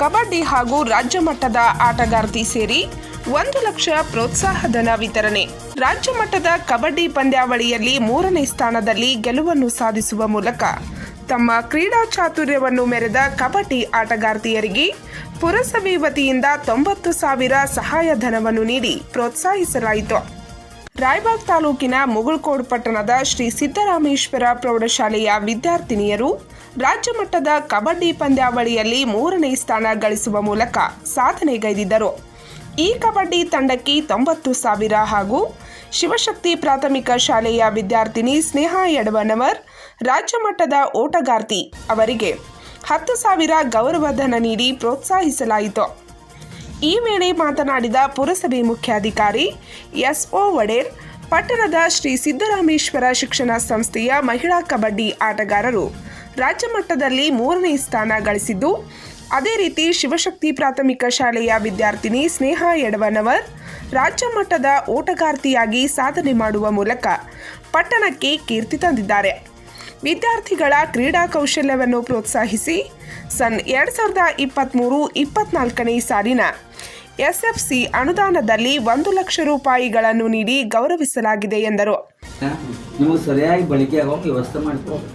ಕಬಡ್ಡಿ ಹಾಗೂ ರಾಜ್ಯ ಮಟ್ಟದ ಆಟಗಾರ್ತಿ ಸೇರಿ 1 ಲಕ್ಷ ಪ್ರೋತ್ಸಾಹಧನ ವಿತರಣೆ. ರಾಜ್ಯ ಮಟ್ಟದ ಕಬಡ್ಡಿ ಪಂದ್ಯಾವಳಿಯಲ್ಲಿ 3ನೇ ಸ್ಥಾನದಲ್ಲಿ ಗೆಲುವನ್ನು ಸಾಧಿಸುವ ಮೂಲಕ ತಮ್ಮ ಕ್ರೀಡಾ ಚಾತುರ್ಯವನ್ನು ಮೆರೆದ ಕಬಡ್ಡಿ ಆಟಗಾರ್ತಿಯರಿಗೆ ಪುರಸಭೆ ವತಿಯಿಂದ 90,000 ಸಹಾಯಧನವನ್ನು ನೀಡಿ ಪ್ರೋತ್ಸಾಹಿಸಲಾಯಿತು. ರಾಯಬಾಗ್ ತಾಲೂಕಿನ ಮುಗುಳ್ಕೋಡ್ ಪಟ್ಟಣದ ಶ್ರೀ ಸಿದ್ದರಾಮೇಶ್ವರ ಪ್ರೌಢಶಾಲೆಯ ವಿದ್ಯಾರ್ಥಿನಿಯರು ರಾಜ್ಯ ಮಟ್ಟದ ಕಬಡ್ಡಿ ಪಂದ್ಯಾವಳಿಯಲ್ಲಿ 3ನೇ ಸ್ಥಾನ ಗಳಿಸುವ ಮೂಲಕ ಸಾಧನೆಗೈದಿದ್ದರು. ಈ ಕಬಡ್ಡಿ ತಂಡಕ್ಕೆ 90,000 ಹಾಗೂ ಶಿವಶಕ್ತಿ ಪ್ರಾಥಮಿಕ ಶಾಲೆಯ ವಿದ್ಯಾರ್ಥಿನಿ ಸ್ನೇಹಾ ಯಡವನವರ್ ರಾಜ್ಯ ಮಟ್ಟದ ಓಟಗಾರ್ತಿ ಅವರಿಗೆ 10,000 ಗೌರವಧನ ನೀಡಿ ಪ್ರೋತ್ಸಾಹಿಸಲಾಯಿತು. ಈ ವೇಳೆ ಮಾತನಾಡಿದ ಪುರಸಭೆ ಮುಖ್ಯಾಧಿಕಾರಿ ಎಸ್.ಒ. ವಡೇರ್, ಪಟ್ಟಣದ ಶ್ರೀ ಸಿದ್ದರಾಮೇಶ್ವರ ಶಿಕ್ಷಣ ಸಂಸ್ಥೆಯ ಮಹಿಳಾ ಕಬಡ್ಡಿ ಆಟಗಾರರು ರಾಜ್ಯ ಮಟ್ಟದಲ್ಲಿ 3ನೇ ಸ್ಥಾನ ಗಳಿಸಿದ್ದು, ಅದೇ ರೀತಿ ಶಿವಶಕ್ತಿ ಪ್ರಾಥಮಿಕ ಶಾಲೆಯ ವಿದ್ಯಾರ್ಥಿನಿ ಸ್ನೇಹಾ ಯಡವನವರ್ ರಾಜ್ಯ ಮಟ್ಟದ ಓಟಗಾರ್ತಿಯಾಗಿ ಸಾಧನೆ ಮಾಡುವ ಮೂಲಕ ಪಟ್ಟಣಕ್ಕೆ ಕೀರ್ತಿ ತಂದಿದ್ದಾರೆ. ವಿದ್ಯಾರ್ಥಿಗಳ ಕ್ರೀಡಾ ಕೌಶಲ್ಯವನ್ನು ಪ್ರೋತ್ಸಾಹಿಸಿ ಸನ್ 2023-24ನೇ ಸಾಲಿನ ಎಸ್ಎಫ್ಸಿ ಅನುದಾನದಲ್ಲಿ 1 ಲಕ್ಷ ರೂಪಾಯಿಗಳನ್ನು ನೀಡಿ ಗೌರವಿಸಲಾಗಿದೆ ಎಂದರು. ನಿಮಗೆ ಸರಿಯಾಗಿ ಬಳಕೆ ಆಗೋ ವ್ಯವಸ್ಥೆ ಮಾಡ್ಕೋಬೇಕು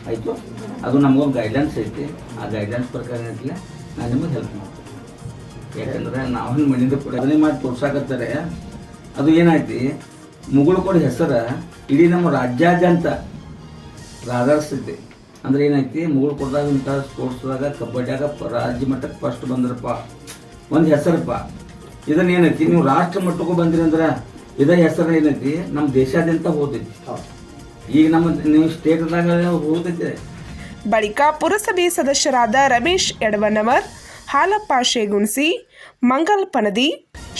ಆಯಿತು. ಅದು ನಮಗೊಂದು ಗೈಡ್ಲೈನ್ಸ್ ಐತಿ. ಆ ಗೈಡ್ಲೈನ್ಸ್ ಪ್ರಕಾರ ಏನಿಲ್ಲ ನಾನು ನಿಮಗೆ ಹೆಲ್ಪ್ ಮಾಡ್ತೀನಿ. ಯಾಕಂದ್ರೆ ನಾವು ಮನೆಯಿಂದ ಕೂಡ ಅದನ್ನೇ ಮಾಡಿ ತೋರ್ಸಾಕತ್ತಾರೆ. ಅದು ಏನಾಯ್ತು, ಮುಗುಳ್ಕೋಡ್ ಹೆಸರು ಇಡೀ ನಮ್ಮ ರಾಜ್ಯಾದ್ಯಂತ ಆಧರಿಸ್ತೈತಿ. ಅಂದ್ರೆ ಏನೈತಿ, ಮುಗುಳ್ಕೋಡ್ದಾಗ ಇಂಥ ಸ್ಪೋರ್ಟ್ಸ್ದಾಗ ಕಬಡ್ಡಿಯಾಗ ರಾಜ್ಯ ಮಟ್ಟಕ್ಕೆ ಫಸ್ಟ್ ಬಂದ್ರಪ್ಪ, ಒಂದು ಹೆಸರಪ್ಪ. ಇದನ್ನ ಏನೈತಿ, ನೀವು ರಾಷ್ಟ್ರ ಮಟ್ಟಕ್ಕೂ ಬಂದ್ರಿ ಅಂದ್ರೆ ಇದೇ ಹೆಸರು ಏನೈತಿ ನಮ್ಮ ದೇಶಾದ್ಯಂತ ಹೋದೈತಿ. ಈಗ ನಮ್ಮ ನೀವು ಸ್ಟೇಟ್ದಾಗ ಹೋದೈತೆ. ಬಳಿಕ ಪುರಸಭೆ ಸದಸ್ಯರಾದ ರಮೇಶ್ ಯಡವನವರ್, ಹಾಲಪ್ಪ ಶೇಗುಣಸಿ, ಮಂಗಲ್ ಪನದಿ,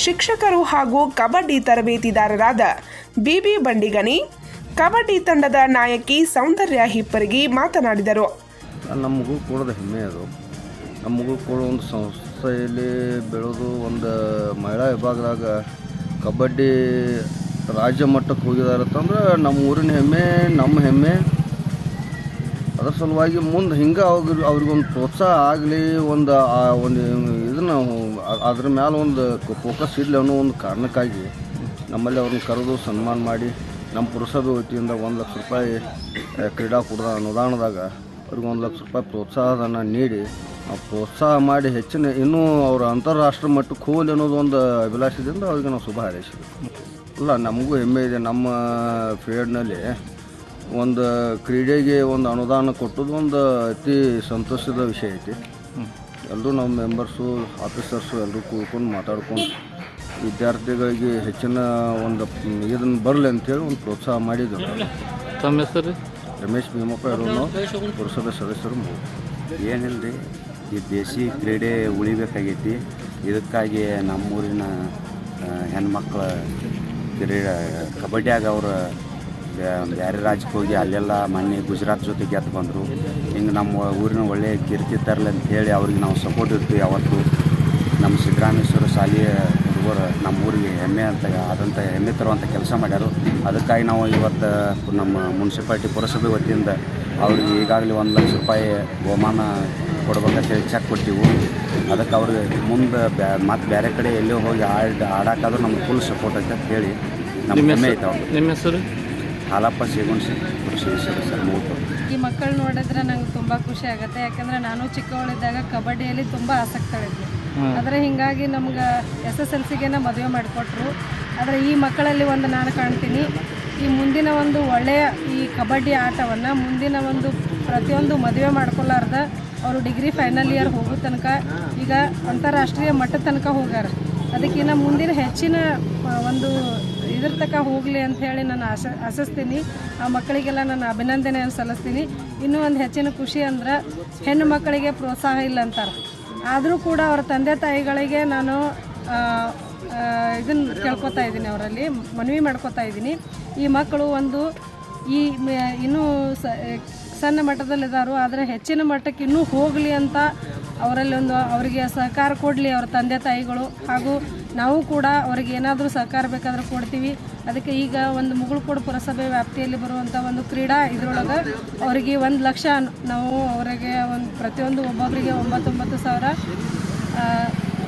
ಶಿಕ್ಷಕರು ಹಾಗೂ ಕಬಡ್ಡಿ ತರಬೇತಿದಾರರಾದ ಬಿಬಿ ಬಂಡಿಗನಿ, ಕಬಡ್ಡಿ ತಂಡದ ನಾಯಕಿ ಸೌಂದರ್ಯ ಹಿಪ್ಪರಗಿ ಮಾತನಾಡಿದರು. ನಮ್ಮ ಮುಗುಳ್ಕೋಡದ ಹೆಮ್ಮೆ ಅದು. ನಮ್ಮ ಮುಗುಳ್ಕೋಡ ಒಂದು ಸಂಸ್ಥೆಯಲ್ಲಿ ಬೆಳೆದು ಒಂದು ಮಹಿಳಾ ವಿಭಾಗದಾಗ ಕಬಡ್ಡಿ ರಾಜ್ಯ ಮಟ್ಟಕ್ಕೆ ಹೋಗಿದಾರತ್ತಂದ್ರೆ ನಮ್ಮ ಊರಿನ ಹೆಮ್ಮೆ, ನಮ್ಮ ಹೆಮ್ಮೆ. ಅದರ ಸಲುವಾಗಿ ಮುಂದೆ ಹಿಂಗೆ ಅವ್ರಿಗೊಂದು ಪ್ರೋತ್ಸಾಹ ಆಗಲಿ, ಒಂದು ಇದನ್ನು ಅದ್ರ ಮೇಲೆ ಒಂದು ಫೋಕಸ್ ಇರಲಿ ಅನ್ನೋ ಒಂದು ಕಾರಣಕ್ಕಾಗಿ ನಮ್ಮಲ್ಲಿ ಅವ್ರನ್ನ ಕರೆದು ಸನ್ಮಾನ ಮಾಡಿ ನಮ್ಮ ಪುರಸಭೆ ವತಿಯಿಂದ 1 ಲಕ್ಷ ರೂಪಾಯಿ ಕ್ರೀಡಾಕೂಟದ ಅನುದಾನದಾಗ ಅವ್ರಿಗೆ 1 ಲಕ್ಷ ರೂಪಾಯಿ ಪ್ರೋತ್ಸಾಹಧನ ನೀಡಿ ಪ್ರೋತ್ಸಾಹ ಮಾಡಿ ಹೆಚ್ಚಿನ ಇನ್ನೂ ಅವರು ಅಂತಾರಾಷ್ಟ್ರ ಮಟ್ಟಕ್ಕೆ ಹೋಗಲಿ ಅನ್ನೋದು ಒಂದು ಅಭಿಲಾಷದಿಂದ ಅವ್ರಿಗೆ ನಾವು ಶುಭ ಹಾರೈಸಿದ್ವಿ. ಇಲ್ಲ, ನಮಗೂ ಹೆಮ್ಮೆ ಇದೆ. ನಮ್ಮ ಫೀಲ್ಡ್ನಲ್ಲಿ ಒಂದು ಕ್ರೀಡೆಗೆ ಒಂದು ಅನುದಾನ ಕೊಟ್ಟದ್ದು ಒಂದು ಅತಿ ಸಂತೋಷದ ವಿಷಯ ಐತಿ. ಎಲ್ಲರೂ ನಮ್ಮ ಮೆಂಬರ್ಸು, ಆಫೀಸರ್ಸು ಎಲ್ಲರೂ ಕೂತ್ಕೊಂಡು ಮಾತಾಡ್ಕೊಂಡು ವಿದ್ಯಾರ್ಥಿಗಳಿಗೆ ಹೆಚ್ಚಿನ ಒಂದು ಇದನ್ನು ಬರಲಿ ಅಂತೇಳಿ ಒಂದು ಪ್ರೋತ್ಸಾಹ ಮಾಡಿದ್ರು. ತಮ್ಮ ಹೆಸರು? ರಮೇಶ್ ಭೀಮಪ್ಪ ಇರೋನು, ಪುರಸಭೆ ಸದಸ್ಯರು. ಏನಿಲ್ಲ ರೀ, ಈ ದೇಶಿ ಕ್ರೀಡೆ ಉಳಿಬೇಕಾಗೈತಿ. ಇದಕ್ಕಾಗಿ ನಮ್ಮೂರಿನ ಹೆಣ್ಮಕ್ಳು ಕಬಡ್ಡಿಯಾಗ ಅವರು ಬೇರೆ ರಾಜ್ಯಕ್ಕೆ ಹೋಗಿ ಅಲ್ಲೆಲ್ಲ ಮೊನ್ನೆ ಗುಜರಾತ್ ಜೊತೆ ಗೆದ್ದು ಬಂದರು. ಹಿಂಗೆ ನಮ್ಮ ಊರಿನ ಒಳ್ಳೆಯ ಕೀರ್ತಿ ತರಲಿ ಅಂತ ಹೇಳಿ ಅವ್ರಿಗೆ ನಾವು ಸಪೋರ್ಟ್ ಇರ್ತೀವಿ. ಯಾವತ್ತು ನಮ್ಮ ಸಿದ್ದರಾಮೇಶ್ವರ ಶಾಲೆಯ ಹುಡುಗರು ನಮ್ಮ ಊರಿಗೆ ಆದಂಥ ಹೆಮ್ಮೆ ತರುವಂಥ ಕೆಲಸ ಮಾಡ್ಯಾರು. ಅದಕ್ಕಾಗಿ ನಾವು ಇವತ್ತು ನಮ್ಮ ಮುನ್ಸಿಪಾಲ್ಟಿ ಪುರಸಭೆ ವತಿಯಿಂದ ಅವ್ರಿಗೆ ಈಗಾಗಲೇ 1 ಲಕ್ಷ ರೂಪಾಯಿ ಬಹುಮಾನ ಕೊಡ್ಬೇಕಂತೇಳಿ ಚೆಕ್ ಕೊಟ್ಟಿವು. ಅದಕ್ಕೆ ಅವ್ರಿಗೆ ಮುಂದೆ ಮತ್ತು ಬೇರೆ ಕಡೆ ಎಲ್ಲೋ ಹೋಗಿ ಆಡೋಕ್ಕಾದ್ರೂ ನಮ್ಗೆ ಫುಲ್ ಸಪೋರ್ಟ್ ಐತೆ ಅಂತ ಹೇಳಿ ನಮ್ಮ ಹೆಮ್ಮೆ ಐತೆ. ಅವ್ರು ನಿಮ್ಮ ಹೆಸರು? ಹಾಲಪ್ಪ ಶೇಗುಣಸಿ, ಪುರಸಭೆ ಸದಸ್ಯರು. ಈ ಮಕ್ಕಳು ನೋಡಿದ್ರೆ ನಂಗೆ ತುಂಬ ಖುಷಿ ಆಗುತ್ತೆ. ಯಾಕಂದರೆ ನಾನು ಚಿಕ್ಕವಳಿದ್ದಾಗ ಕಬಡ್ಡಿಯಲ್ಲಿ ತುಂಬ ಆಸಕ್ತಳಿದ್ದೆ. ಆದರೆ ಹೀಗಾಗಿ ನಮ್ಗೆ SSLCಗೆ ಮದುವೆ ಮಾಡಿಕೊಟ್ರು. ಆದರೆ ಈ ಮಕ್ಕಳಲ್ಲಿ ಒಂದು ನಾನು ಕಾಣ್ತೀನಿ, ಈ ಮುಂದಿನ ಒಂದು ಒಳ್ಳೆಯ ಈ ಕಬಡ್ಡಿ ಆಟವನ್ನು ಮುಂದಿನ ಒಂದು ಪ್ರತಿಯೊಂದು ಮದುವೆ ಮಾಡ್ಕೊಳ್ಳಾರ್ದ ಅವರು ಡಿಗ್ರಿ ಫೈನಲ್ ಇಯರ್ ಹೋಗೋ ತನಕ ಈಗ ಅಂತಾರಾಷ್ಟ್ರೀಯ ಮಟ್ಟದ ತನಕ ಹೋಗ್ಯಾರ. ಅದಕ್ಕಿಂತ ಮುಂದಿನ ಹೆಚ್ಚಿನ ಒಂದು ಇದ್ರ ತನಕ ಹೋಗಲಿ ಅಂಥೇಳಿ ನಾನು ಆಶಿಸ್ತೀನಿ. ಆ ಮಕ್ಕಳಿಗೆಲ್ಲ ನಾನು ಅಭಿನಂದನೆಯನ್ನು ಸಲ್ಲಿಸ್ತೀನಿ. ಇನ್ನೂ ಒಂದು ಹೆಚ್ಚಿನ ಖುಷಿ ಅಂದ್ರೆ ಹೆಣ್ಣು ಮಕ್ಕಳಿಗೆ ಪ್ರೋತ್ಸಾಹ ಇಲ್ಲ ಅಂತಾರೆ. ಆದರೂ ಕೂಡ ಅವರ ತಂದೆ ತಾಯಿಗಳಿಗೆ ನಾನು ಇದನ್ನು ಕೇಳ್ಕೊತಾ ಇದ್ದೀನಿ, ಅವರಲ್ಲಿ ಮನವಿ ಮಾಡ್ಕೊತಾ ಇದ್ದೀನಿ. ಈ ಮಕ್ಕಳು ಒಂದು ಇನ್ನೂ ಸಣ್ಣ ಮಟ್ಟದಲ್ಲಿದ್ದಾರೋ, ಆದರೆ ಹೆಚ್ಚಿನ ಮಟ್ಟಕ್ಕೆ ಇನ್ನೂ ಹೋಗಲಿ ಅಂತ ಅವರಲ್ಲಿ ಅವರಿಗೆ ಸಹಕಾರ ಕೊಡಲಿ ಅವರ ತಂದೆ ತಾಯಿಗಳು. ಹಾಗೂ ನಾವು ಕೂಡ ಅವರಿಗೆ ಏನಾದರೂ ಸಹಕಾರ ಬೇಕಾದರೂ ಕೊಡ್ತೀವಿ. ಅದಕ್ಕೆ ಈಗ ಒಂದು ಮುಗುಳ್ಕೋಡ್ ಪುರಸಭೆ ವ್ಯಾಪ್ತಿಯಲ್ಲಿ ಬರುವಂಥ ಒಂದು ಕ್ರೀಡಾ ಇದರೊಳಗೆ ಅವರಿಗೆ 1 ಲಕ್ಷ ನಾವು ಅವರಿಗೆ ಪ್ರತಿಯೊಂದು ಒಬ್ಬೊಬ್ಬರಿಗೆ 9,000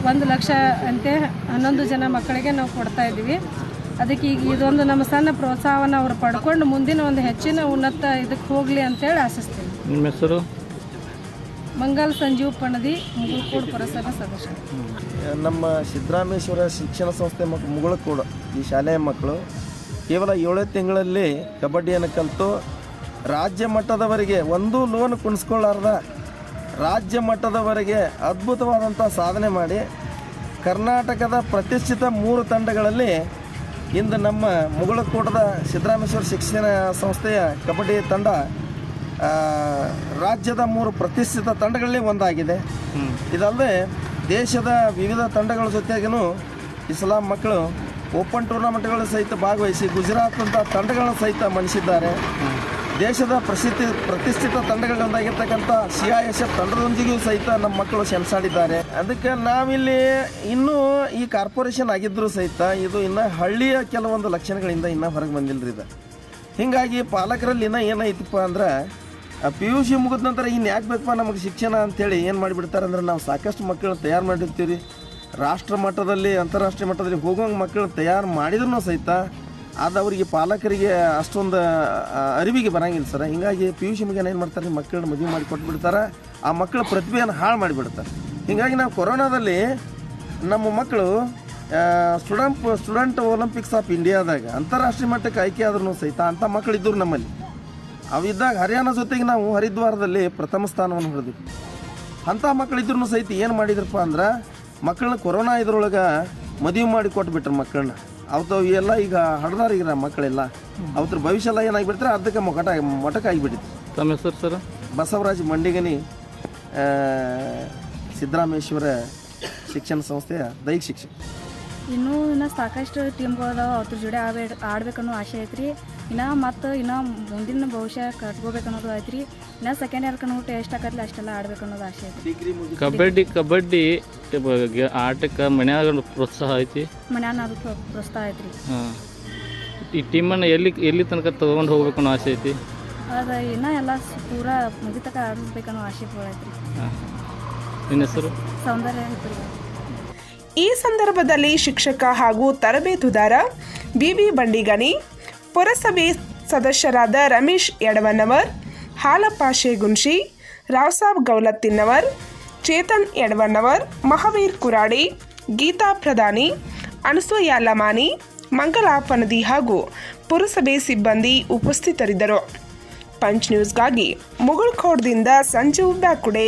1 ಲಕ್ಷ ಅಂತೆ 11 ಜನ ಮಕ್ಕಳಿಗೆ ನಾವು ಕೊಡ್ತಾ ಇದ್ದೀವಿ. ಅದಕ್ಕೆ ಈಗ ಇದೊಂದು ನಮ್ಮ ಸಣ್ಣ ಪ್ರೋತ್ಸಾಹವನ್ನು ಅವರು ಪಡ್ಕೊಂಡು ಮುಂದಿನ ಒಂದು ಹೆಚ್ಚಿನ ಉನ್ನತ ಇದಕ್ಕೆ ಹೋಗಲಿ ಅಂತೇಳಿ ಆಶಿಸ್ತೀವಿ. ನಿಮ್ಮ ಹೆಸರು? ಮಂಗಲ್ ಸಂಜೀವ್ ಪಣದಿ, ಮುಗುಳ್ಕೋಡು ಪುರಸಭಾ ಸದಸ್ಯ. ನಮ್ಮ ಸಿದ್ದರಾಮೇಶ್ವರ ಶಿಕ್ಷಣ ಸಂಸ್ಥೆ ಮುಗುಳ್ಕೋಡು ಈ ಶಾಲೆಯ ಮಕ್ಕಳು ಕೇವಲ 7 ತಿಂಗಳಲ್ಲಿ ಕಬಡ್ಡಿಯನ್ನು ಕಲಿತು ರಾಜ್ಯ ಮಟ್ಟದವರೆಗೆ ಒಂದು ಲೋನ್ ಕುಣಿಸ್ಕೊಳ್ಳಾರ್ದ ರಾಜ್ಯ ಮಟ್ಟದವರೆಗೆ ಅದ್ಭುತವಾದಂಥ ಸಾಧನೆ ಮಾಡಿ ಕರ್ನಾಟಕದ ಪ್ರತಿಷ್ಠಿತ 3 ತಂಡಗಳಲ್ಲಿ ಇಂದು ನಮ್ಮ ಮುಗುಳಕೋಟದ ಸಿದ್ದರಾಮೇಶ್ವರ ಶಿಕ್ಷಣ ಸಂಸ್ಥೆಯ ಕಬಡ್ಡಿ ತಂಡ ರಾಜ್ಯದ 3 ಪ್ರತಿಷ್ಠಿತ ತಂಡಗಳಲ್ಲಿ ಒಂದಾಗಿದೆ. ಇದಲ್ಲದೆ ದೇಶದ ವಿವಿಧ ತಂಡಗಳ ಜೊತೆಗೂ ಇಸ್ಲಾಂ ಮಕ್ಕಳು ಓಪನ್ ಟೂರ್ನಮೆಂಟ್ಗಳು ಸಹಿತ ಭಾಗವಹಿಸಿ ಗುಜರಾತ್ ಅಂತ ತಂಡಗಳನ್ನು ಸಹಿತ ಮಣಿಸಿದ್ದಾರೆ. ದೇಶದ ಪ್ರತಿಷ್ಠಿತ ತಂಡಗಳೊಂದಾಗಿರ್ತಕ್ಕಂಥ CISF ತಂಡದೊಂದಿಗೂ ಸಹಿತ ನಮ್ಮ ಮಕ್ಕಳು ಸೆಣಸಾಡಿದ್ದಾರೆ. ಅದಕ್ಕೆ ನಾವಿಲ್ಲಿ ಇನ್ನೂ ಈ ಕಾರ್ಪೊರೇಷನ್ ಆಗಿದ್ದರೂ ಸಹಿತ ಇದು ಇನ್ನೂ ಹಳ್ಳಿಯ ಕೆಲವೊಂದು ಲಕ್ಷಣಗಳಿಂದ ಇನ್ನೂ ಹೊರಗೆ ಬಂದಿಲ್ಲ ಇದು. ಹೀಗಾಗಿ ಪಾಲಕರಲ್ಲಿ ಇನ್ನೂ ಏನೈತಪ್ಪ ಅಂದ್ರೆ PUC ಮುಗಿದ ನಂತರ ಇನ್ನು ಯಾಕೆ ಬೇಕಪ್ಪ ನಮಗೆ ಶಿಕ್ಷಣ ಅಂಥೇಳಿ ಏನು ಮಾಡಿಬಿಡ್ತಾರೆ ಅಂದ್ರೆ ನಾವು ಸಾಕಷ್ಟು ಮಕ್ಕಳನ್ನ ತಯಾರು ಮಾಡಿರ್ತೀವಿ. ರಾಷ್ಟ್ರ ಮಟ್ಟದಲ್ಲಿ ಅಂತಾರಾಷ್ಟ್ರೀಯ ಮಟ್ಟದಲ್ಲಿ ಹೋಗೋಂಗೆ ಮಕ್ಕಳನ್ನ ತಯಾರು ಮಾಡಿದ್ರೂ ಸಹಿತ ಅದು ಅವರಿಗೆ ಪಾಲಕರಿಗೆ ಅಷ್ಟೊಂದು ಅರಿವಿಗೆ ಬರೋಂಗಿಲ್ಲ ಸರ್. ಹೀಗಾಗಿ PUC ಮುಗಿನ ಏನು ಮಾಡ್ತಾರೆ, ಮಕ್ಕಳನ್ನ ಮದುವೆ ಮಾಡಿ ಕೊಟ್ಬಿಡ್ತಾರೆ, ಆ ಮಕ್ಕಳ ಪ್ರತಿಭೆಯನ್ನು ಹಾಳು ಮಾಡಿಬಿಡ್ತಾರೆ. ಹೀಗಾಗಿ ನಾವು ಕೊರೋನಾದಲ್ಲಿ ನಮ್ಮ ಮಕ್ಕಳು ಸ್ಟೂಡೆಂಟ್ ಒಲಿಂಪಿಕ್ಸ್ ಆಫ್ ಇಂಡಿಯಾದಾಗ ಅಂತಾರಾಷ್ಟ್ರೀಯ ಮಟ್ಟಕ್ಕೆ ಆಯ್ಕೆ ಆದ್ರೂ ಸಹಿತ ಅಂಥ ಮಕ್ಕಳಿದ್ದರು ನಮ್ಮಲ್ಲಿ. ಅವಿದ್ದಾಗ ಹರಿಯಾಣ ಜೊತೆಗೆ ನಾವು ಹರಿದ್ವಾರದಲ್ಲಿ ಪ್ರಥಮ ಸ್ಥಾನವನ್ನು ಹೊಡೆದ್ವಿ. ಅಂಥ ಮಕ್ಕಳಿದ್ರೂ ಸಹಿತ ಏನು ಮಾಡಿದ್ರಪ್ಪ ಅಂದ್ರೆ ಮಕ್ಕಳನ್ನ ಕೊರೋನಾ ಇದ್ರೊಳಗೆ ಮದುವೆ ಮಾಡಿ ಕೊಟ್ಬಿಟ್ರು ಮಕ್ಕಳನ್ನ. ಅವತ್ತು ಎಲ್ಲ ಈಗ ಹಡ್ದಾರಿಗಿರ ಮಕ್ಕಳೆಲ್ಲ ಅವತ್ರ ಭವಿಷ್ಯ ಎಲ್ಲ ಏನಾಗಿಬಿಡ್ತಾರೆ, ಅರ್ಧಕ್ಕೆ ಮೊಟಕ ಆಗಿಬಿಟ್ಟಿತ್ತು. ತಮ್ಮ ಹೆಸರು ಸರ್? ಬಸವರಾಜ್ ಮಂಡಿಗನಿ, ಸಿದ್ದರಾಮೇಶ್ವರ ಶಿಕ್ಷಣ ಸಂಸ್ಥೆಯ ದೈಹಿಕ ಶಿಕ್ಷಕ. ಇನ್ನೂ ಸಾಕಷ್ಟು ಟೀಮ್ಗಳದಾವ, ಅವ್ರ ಜೋಡಿ ಆಡ್ಬೇಕನ್ನೋ ಆಸೆ ಐತ್ರಿ. ಇನ್ನು ಮುಂದಿನ ಭವಿಷ್ಯ ಕಟ್ಕೋಬೇಕನ್ನೋದು ಐತ್ರಿ. ಇನ್ನು ಸೆಕೆಂಡ್ ಇಯರ್ ಕನ್ನೋ ಎಷ್ಟು ಆಕತ್ಲಿ ಅಷ್ಟೆಲ್ಲ ಆಡ್ಬೇಕನ್ನೋದು ಆಸೆ ಐತ್ರಿ. ಕಬಡ್ಡಿ ಆಟಕ್ಕೆ ಮನ್ಯಾಗ ಪ್ರೋತ್ಸಾಹ ಐತಿ? ಮನ್ಯಾಗ ಪ್ರೋತ್ಸಾಹ ಐತ್ರಿ. ಈ ಟೀಮನ್ನು ಎಲ್ಲಿ ತನಕ ತಗೊಂಡು ಹೋಗ್ಬೇಕು ಅನ್ನೋ ಆಸೆ ಐತಿ? ಅದು ಇನ್ನೂ ಎಲ್ಲ ಪೂರಾ ಮುಗಿತಕ ಆಡಿಸ್ಬೇಕನ್ನೋ ಆಸೆ ಐತ್ರಿ. ನಿನ್ನ ಹೆಸರು? ಸೌಂದರ್ಯ ಐತ್ರಿ. ಈ ಸಂದರ್ಭದಲ್ಲಿ ಶಿಕ್ಷಕ ಹಾಗೂ ತರಬೇತುದಾರ BB ಬಂಡಿಗನಿ, ಪುರಸಭೆ ಸದಸ್ಯರಾದ ರಮೇಶ್ ಯಡವನ್ನವರ್, ಹಾಲಪ್ಪ ಶೇಗುನ್ಶಿ, ರಾವ್ಸಾಬ್ ಗೌಲತ್ತಿನ್ನವರ್, ಚೇತನ್ ಯಡವನ್ನವರ್, ಮಹಾವೀರ್ ಕುರಾಡಿ, ಗೀತಾ ಪ್ರಧಾನಿ, ಅನಸೂಯ ಲಮಾನಿ, ಮಂಗಲಾ ಫನದಿ ಹಾಗೂ ಪುರಸಭೆ ಸಿಬ್ಬಂದಿ ಉಪಸ್ಥಿತರಿದ್ದರು. ಪಂಚ್ ನ್ಯೂಸ್ಗಾಗಿ ಮುಗುಳ್ಕೋಡ್ದಿಂದ ಸಂಜೀವ್ ಬ್ಯಾಕುಡೆ.